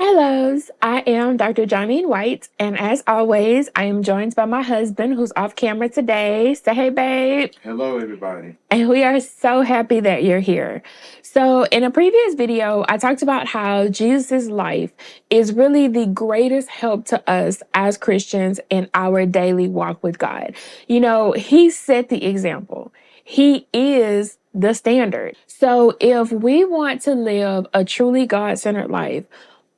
Hellos, I am Dr. Johnny White, and as always, I am joined by my husband who's off camera today. Say hey, babe. Hello, everybody. And we are so happy that you're here. So, in a previous video, I talked about how Jesus' life is really the greatest help to us as Christians in our daily walk with God. You know, He set the example, He is the standard. So, if we want to live a truly God centered life,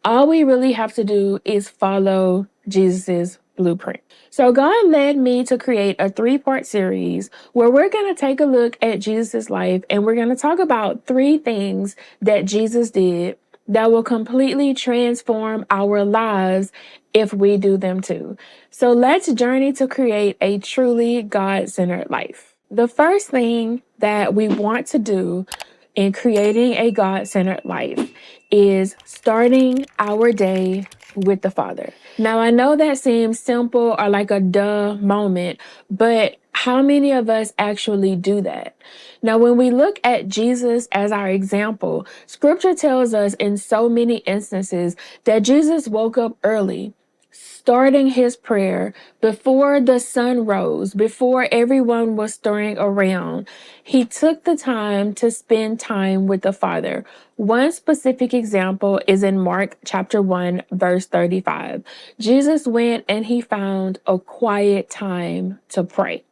all we really have to do is follow Jesus's blueprint. So God led me to create a 3-part series where we're going to take a look at Jesus's life and we're going to talk about 3 things that Jesus did that will completely transform our lives if we do them too. So let's journey to create a truly God-centered life. The first thing that we want to do in creating a God-centered life is starting our day with the Father. Now, I know that seems simple or like a duh moment, but how many of us actually do that? Now, when we look at Jesus as our example, scripture tells us in so many instances that Jesus woke up early, starting his prayer before the sun rose, before everyone was stirring around. He took the time to spend time with the Father. One specific example is in Mark chapter 1, verse 35. Jesus went and he found a quiet time to pray.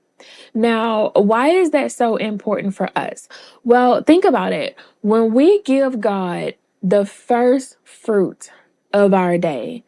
Now, why is that so important for us? Well, think about it. When we give God the first fruit of our day,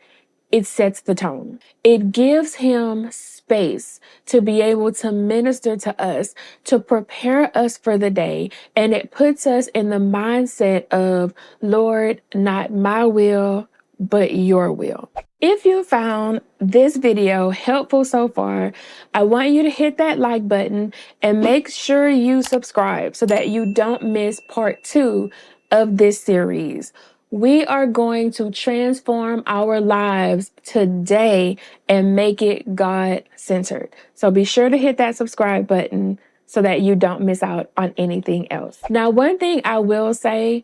it sets the tone. It gives him space to be able to minister to us, to prepare us for the day. And it puts us in the mindset of, Lord, not my will, but your will. If you found this video helpful so far, I want you to hit that like button and make sure you subscribe so that you don't miss part 2 of this series. We are going to transform our lives today and make it God-centered. So be sure to hit that subscribe button so that you don't miss out on anything else. Now, one thing I will say,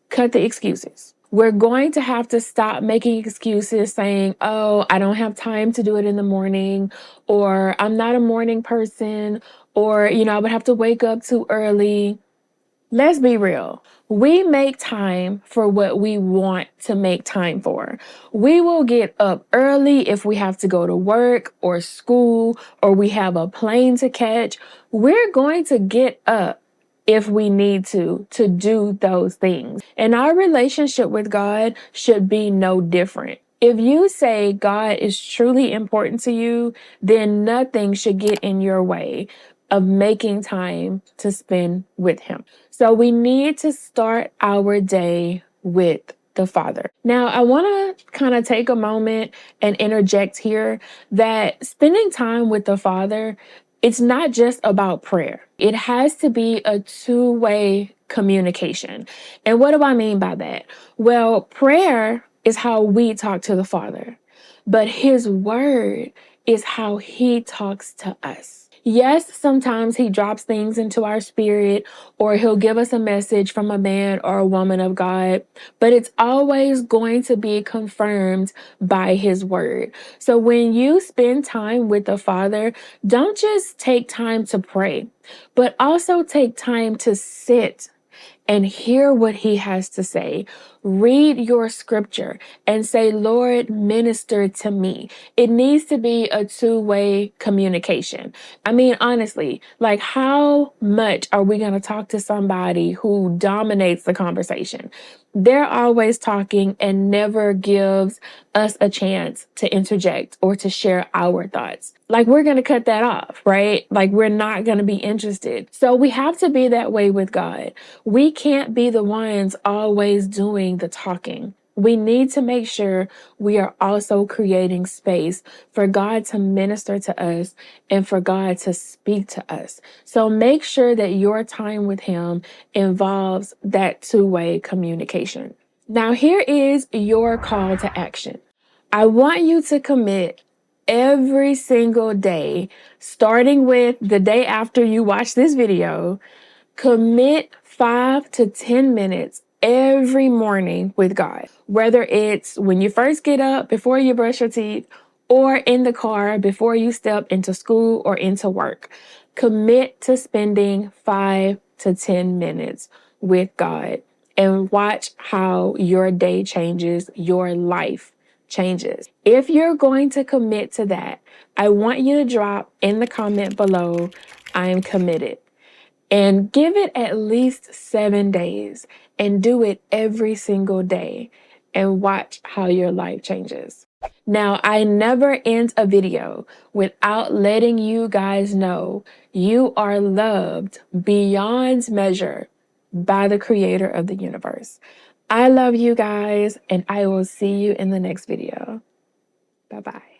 cut the excuses. We're going to have to stop making excuses saying, oh, I don't have time to do it in the morning, or I'm not a morning person, or, I would have to wake up too early. Let's be real. We make time for what we want to make time for. We will get up early if we have to go to work or school or we have a plane to catch. We're going to get up if we need to do those things. And our relationship with God should be no different. If you say God is truly important to you, then nothing should get in your way of making time to spend with him. So we need to start our day with the Father. Now, I want to kind of take a moment and interject here that spending time with the Father, it's not just about prayer. It has to be a two-way communication. And what do I mean by that? Well, prayer is how we talk to the Father, but his word is how he talks to us. Yes, sometimes he drops things into our spirit or he'll give us a message from a man or a woman of God, but it's always going to be confirmed by his word. So when you spend time with the Father, don't just take time to pray, but also take time to sit and hear what he has to say. Read your scripture and say, Lord, minister to me. It needs to be a two-way communication. I mean, honestly, like how much are we going to talk to somebody who dominates the conversation? They're always talking and never gives us a chance to interject or to share our thoughts. Like we're going to cut that off, right? Like we're not going to be interested. So we have to be that way with God. We can't be the ones always doing the talking. We need to make sure we are also creating space for God to minister to us and for God to speak to us. So make sure that your time with him involves that two-way communication. Now, here is your call to action. I want you to commit every single day, starting with the day after you watch this video. Commit 5 to 10 minutes every morning with God, whether it's when you first get up before you brush your teeth or in the car before you step into school or into work. Commit to spending 5 to 10 minutes with God and watch how your day changes, your life changes. If you're going to commit to that, I want you to drop in the comment below, I am committed. And give it at least 7 days and do it every single day and watch how your life changes. Now, I never end a video without letting you guys know you are loved beyond measure by the creator of the universe. I love you guys, and I will see you in the next video. Bye-bye.